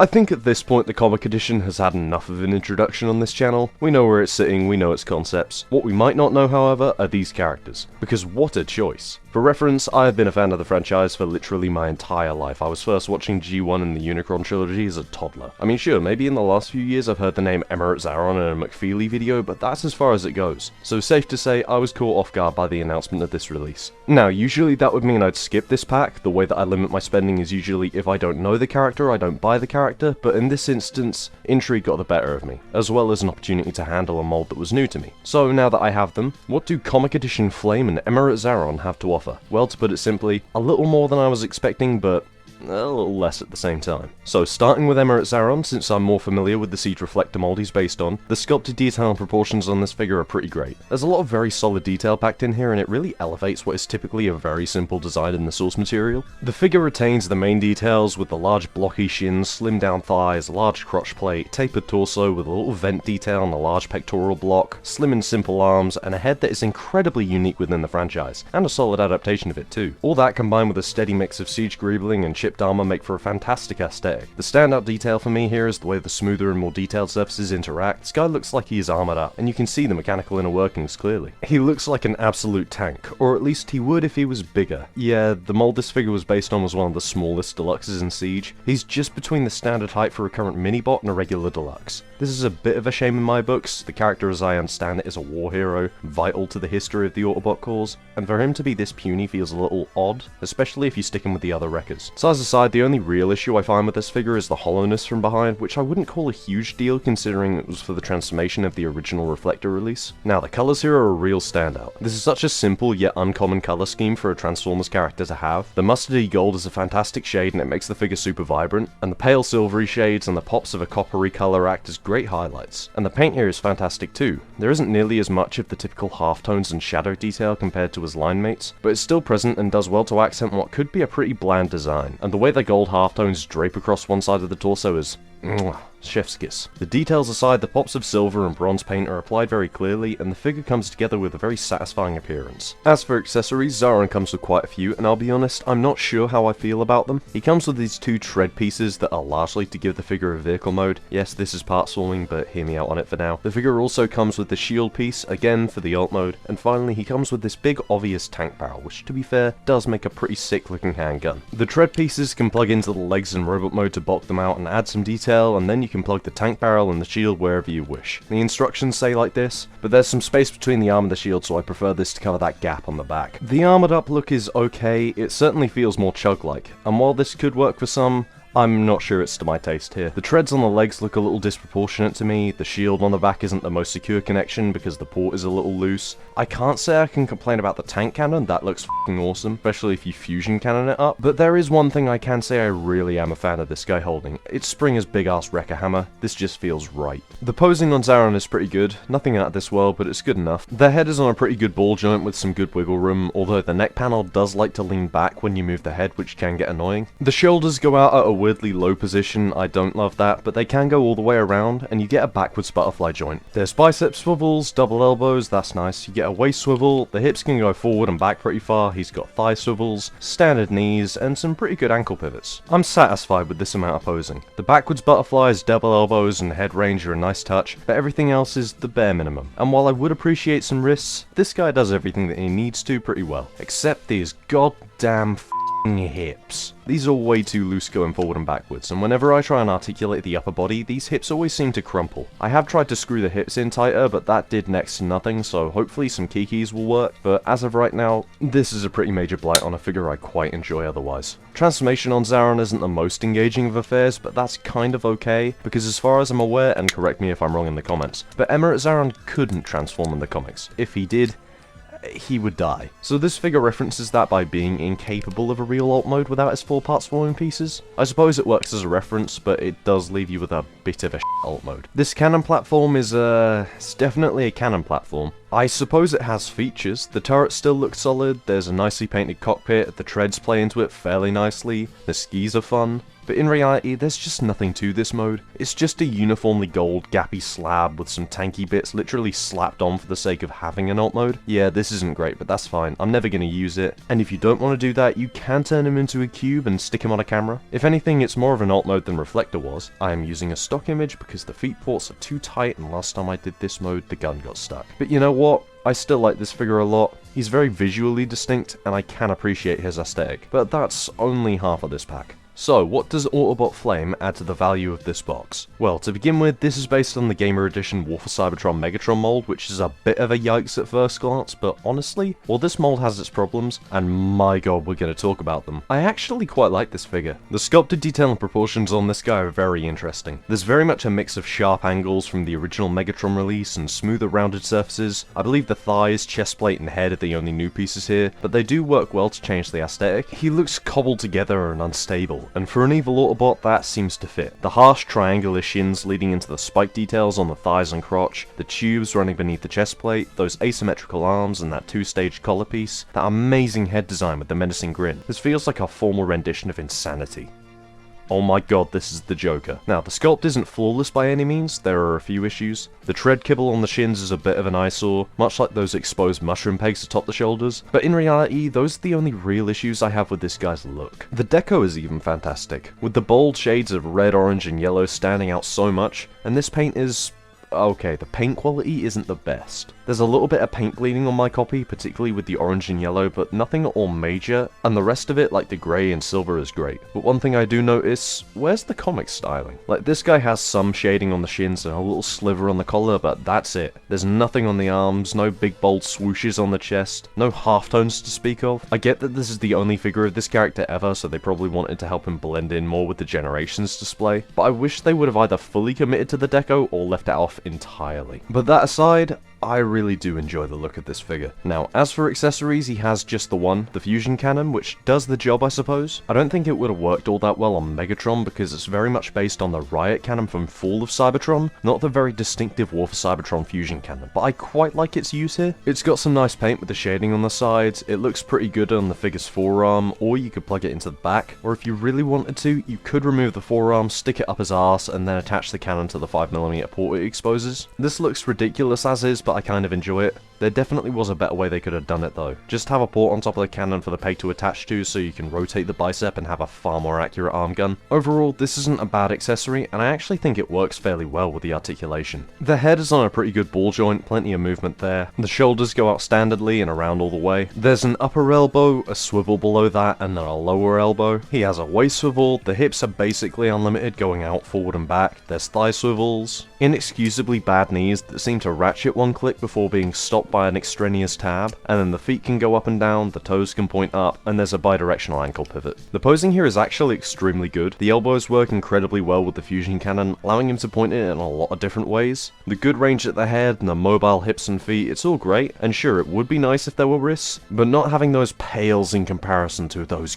I think at this point the comic edition has had enough of an introduction on this channel. We know where it's sitting, we know its concepts. What we might not know, however, are these characters, because what a choice. For reference, I have been a fan of the franchise for literally my entire life. I was first watching G1 and the Unicron trilogy as a toddler. I mean sure, maybe in the last few years I've heard the name Emirate Xaaron in a McFeely video, but that's as far as it goes. So safe to say I was caught off guard by the announcement of this release. Now usually that would mean I'd skip this pack. The way that I limit my spending is usually if I don't know the character, I don't buy the character, but in this instance, intrigue got the better of me, as well as an opportunity to handle a mold that was new to me. So now that I have them, what do Comic Edition Flame and Emirate Xaaron have to offer? Well, to put it simply, a little more than I was expecting, but a little less at the same time. So starting with Emirate Xaaron, since I'm more familiar with the Siege Reflector mold he's based on, the sculpted detail and proportions on this figure are pretty great. There's a lot of very solid detail packed in here, and it really elevates what is typically a very simple design in the source material. The figure retains the main details with the large blocky shins, slim down thighs, large crotch plate, tapered torso with a little vent detail and a large pectoral block, slim and simple arms, and a head that is incredibly unique within the franchise, and a solid adaptation of it too. All that combined with a steady mix of siege greebling and chipped armor make for a fantastic aesthetic. The standout detail for me here is the way the smoother and more detailed surfaces interact. This guy looks like he is armored up, and you can see the mechanical inner workings clearly. He looks like an absolute tank, or at least he would if he was bigger. Yeah, the mold this figure was based on was one of the smallest deluxes in Siege. He's just between the standard height for a current mini-bot and a regular deluxe. This is a bit of a shame in my books. The character as I understand it is a war hero, vital to the history of the Autobot cause, and for him to be this puny feels a little odd, especially if you stick him with the other wreckers. So as aside, the only real issue I find with this figure is the hollowness from behind, which I wouldn't call a huge deal considering it was for the transformation of the original Reflector release. Now the colours here are a real standout. This is such a simple yet uncommon colour scheme for a Transformers character to have. The mustardy gold is a fantastic shade and it makes the figure super vibrant, and the pale silvery shades and the pops of a coppery colour act as great highlights. And the paint here is fantastic too. There isn't nearly as much of the typical halftones and shadow detail compared to his line mates, but it's still present and does well to accent what could be a pretty bland design. And the way the gold halftones drape across one side of the torso is chef's kiss. The details aside, the pops of silver and bronze paint are applied very clearly, and the figure comes together with a very satisfying appearance. As for accessories, Xaaron comes with quite a few, and I'll be honest, I'm not sure how I feel about them. He comes with these two tread pieces that are largely to give the figure a vehicle mode. Yes, this is part swarming, but hear me out on it for now. The figure also comes with the shield piece, again for the alt mode, and finally he comes with this big obvious tank barrel, which to be fair, does make a pretty sick looking handgun. The tread pieces can plug into the legs in robot mode to bulk them out and add some detail, and then you can plug the tank barrel and the shield wherever you wish. The instructions say like this, but there's some space between the arm and the shield, so I prefer this to cover that gap on the back. The armored up look is okay, it certainly feels more chug-like, and while this could work for some, I'm not sure it's to my taste here. The treads on the legs look a little disproportionate to me, the shield on the back isn't the most secure connection because the port is a little loose. I can't say I can complain about the tank cannon, that looks f***ing awesome, especially if you fusion cannon it up, but there is one thing I can say I really am a fan of this guy holding. It's Springer's big ass wrecker hammer, this just feels right. The posing on Xaaron is pretty good, nothing out of this world, but it's good enough. Their head is on a pretty good ball joint with some good wiggle room, although the neck panel does like to lean back when you move the head, which can get annoying. The shoulders go out at a weirdly low position, I don't love that, but they can go all the way around, and you get a backwards butterfly joint. There's bicep swivels, double elbows, that's nice. You get a waist swivel, the hips can go forward and back pretty far, he's got thigh swivels, standard knees, and some pretty good ankle pivots. I'm satisfied with this amount of posing. The backwards butterflies, double elbows, and head range are a nice touch, but everything else is the bare minimum. And while I would appreciate some wrists, this guy does everything that he needs to pretty well. Except these goddamn hips. These are way too loose going forward and backwards, and whenever I try and articulate the upper body, these hips always seem to crumple. I have tried to screw the hips in tighter, but that did next to nothing, so hopefully some kikis will work, but as of right now, this is a pretty major blight on a figure I quite enjoy otherwise. Transformation on Xaaron isn't the most engaging of affairs, but that's kind of okay, because as far as I'm aware, and correct me if I'm wrong in the comments, but Emirate Xaaron couldn't transform in the comics. If he did, he would die. So this figure references that by being incapable of a real alt mode without his 4-part swarming pieces. I suppose it works as a reference, but it does leave you with a bit of a alt mode. This cannon platform is it's definitely a cannon platform. I suppose it has features. The turret still looks solid, there's a nicely painted cockpit, the treads play into it fairly nicely, the skis are fun. But in reality, there's just nothing to this mode. It's just a uniformly gold, gappy slab with some tanky bits literally slapped on for the sake of having an alt mode. Yeah, this isn't great, but that's fine. I'm never going to use it. And if you don't want to do that, you can turn him into a cube and stick him on a camera. If anything, it's more of an alt mode than Reflector was. I am using a stock image because the feet ports are too tight, and last time I did this mode, the gun got stuck. But you know what? I still like this figure a lot. He's very visually distinct, and I can appreciate his aesthetic. But that's only half of this pack. So, what does Autobot Flame add to the value of this box? Well, to begin with, this is based on the Gamer Edition War for Cybertron Megatron mold, which is a bit of a yikes at first glance, but honestly, while this mold has its problems, and my god, we're going to talk about them, I actually quite like this figure. The sculpted detail and proportions on this guy are very interesting. There's very much a mix of sharp angles from the original Megatron release and smoother rounded surfaces. I believe the thighs, chest plate, and head are the only new pieces here, but they do work well to change the aesthetic. He looks cobbled together and unstable, and for an evil Autobot, that seems to fit. The harsh triangular shins leading into the spike details on the thighs and crotch, the tubes running beneath the chest plate, those asymmetrical arms and that two-stage collar piece, that amazing head design with the menacing grin. This feels like a formal rendition of insanity. Oh my god, this is the Joker. Now, the sculpt isn't flawless by any means, there are a few issues. The tread kibble on the shins is a bit of an eyesore, much like those exposed mushroom pegs atop the shoulders, but in reality, those are the only real issues I have with this guy's look. The deco is even fantastic, with the bold shades of red, orange, and yellow standing out so much, and this paint is... okay, the paint quality isn't the best. There's a little bit of paint bleeding on my copy, particularly with the orange and yellow, but nothing at all major, and the rest of it, like the grey and silver, is great. But one thing I do notice, where's the comic styling? Like, this guy has some shading on the shins and a little sliver on the collar, but that's it. There's nothing on the arms, no big bold swooshes on the chest, no halftones to speak of. I get that this is the only figure of this character ever, so they probably wanted to help him blend in more with the Generations display, but I wish they would have either fully committed to the deco or left it off entirely. But that aside, I really do enjoy the look of this figure. Now, as for accessories, he has just the one, the fusion cannon, which does the job, I suppose. I don't think it would have worked all that well on Megatron because it's very much based on the riot cannon from Fall of Cybertron, not the very distinctive War for Cybertron fusion cannon, but I quite like its use here. It's got some nice paint with the shading on the sides, it looks pretty good on the figure's forearm, or you could plug it into the back, or if you really wanted to, you could remove the forearm, stick it up his arse, and then attach the cannon to the 5mm port it exposes. This looks ridiculous as is, but I kind of enjoy it. There definitely was a better way they could have done it though. Just have a port on top of the cannon for the peg to attach to so you can rotate the bicep and have a far more accurate arm gun. Overall, this isn't a bad accessory, and I actually think it works fairly well with the articulation. The head is on a pretty good ball joint, plenty of movement there. The shoulders go out standardly and around all the way. There's an upper elbow, a swivel below that, and then a lower elbow. He has a waist swivel, the hips are basically unlimited going out, forward and back. There's thigh swivels, inexcusably bad knees that seem to ratchet one click before being stopped by an extraneous tab, and then the feet can go up and down, the toes can point up, and there's a bidirectional ankle pivot. The posing here is actually extremely good. The elbows work incredibly well with the fusion cannon, allowing him to point it in a lot of different ways. The good range at the head, and the mobile hips and feet, it's all great, and sure, it would be nice if there were wrists, but not having those pales in comparison to those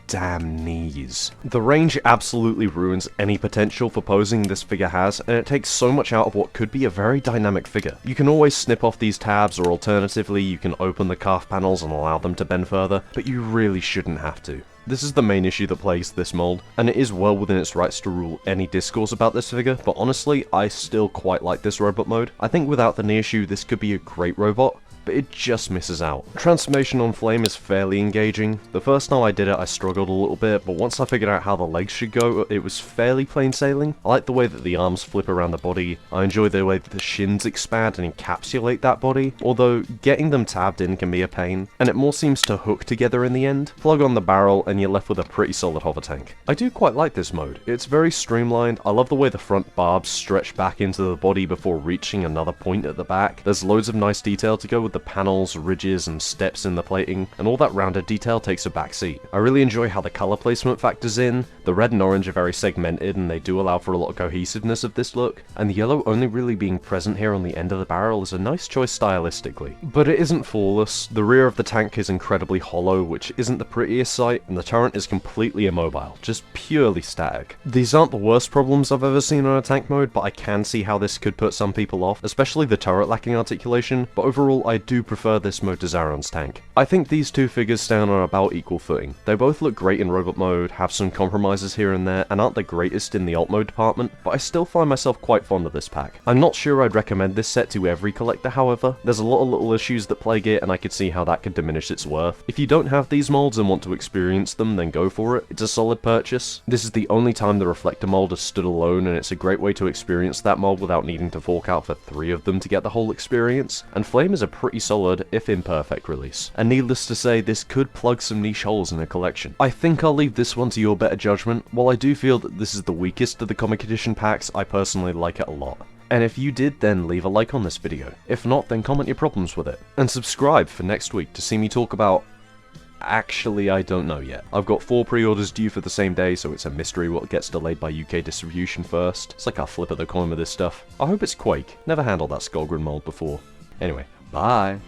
damn knees. The range absolutely ruins any potential for posing this figure has, and it takes so much out of what could be a very dynamic figure. You can always snip off these tabs, or alternatively you can open the calf panels and allow them to bend further, but you really shouldn't have to. This is the main issue that plagues this mold, and it is well within its rights to rule any discourse about this figure, but honestly, I still quite like this robot mode. I think without the knee issue, this could be a great robot, but it just misses out. Transformation on Flame is fairly engaging. The first time I did it I struggled a little bit, but once I figured out how the legs should go, it was fairly plain sailing. I like the way that the arms flip around the body, I enjoy the way that the shins expand and encapsulate that body, although getting them tabbed in can be a pain, and it more seems to hook together in the end. Plug on the barrel and you're left with a pretty solid hover tank. I do quite like this mode. It's very streamlined. I love the way the front barbs stretch back into the body before reaching another point at the back. There's loads of nice detail to go with with the panels, ridges, and steps in the plating, and all that rounded detail takes a backseat. I really enjoy how the color placement factors in. The red and orange are very segmented, and they do allow for a lot of cohesiveness of this look, and the yellow only really being present here on the end of the barrel is a nice choice stylistically. But it isn't flawless. The rear of the tank is incredibly hollow, which isn't the prettiest sight, and the turret is completely immobile, just purely static. These aren't the worst problems I've ever seen on a tank mode, but I can see how this could put some people off, especially the turret lacking articulation, but overall I do prefer this mode to Xaaron's tank. I think these two figures stand on about equal footing. They both look great in robot mode, have some compromises here and there, and aren't the greatest in the alt mode department, but I still find myself quite fond of this pack. I'm not sure I'd recommend this set to every collector however. There's a lot of little issues that plague it, and I could see how that could diminish its worth. If you don't have these molds and want to experience them, then go for it. It's a solid purchase. This is the only time the reflector mold has stood alone, and it's a great way to experience that mold without needing to fork out for 3 of them to get the whole experience, and Flame is a pretty solid, if imperfect, release. And needless to say, this could plug some niche holes in a collection. I think I'll leave this one to your better judgment. While I do feel that this is the weakest of the comic edition packs, I personally like it a lot. And if you did, then leave a like on this video. If not, then comment your problems with it. And subscribe for next week to see me talk about... Actually, I don't know yet. I've got 4 pre-orders due for the same day, so it's a mystery what gets delayed by UK distribution first. It's like a flip of the coin with this stuff. I hope it's Quake. Never handled that Skullgrin mold before. Anyway, bye!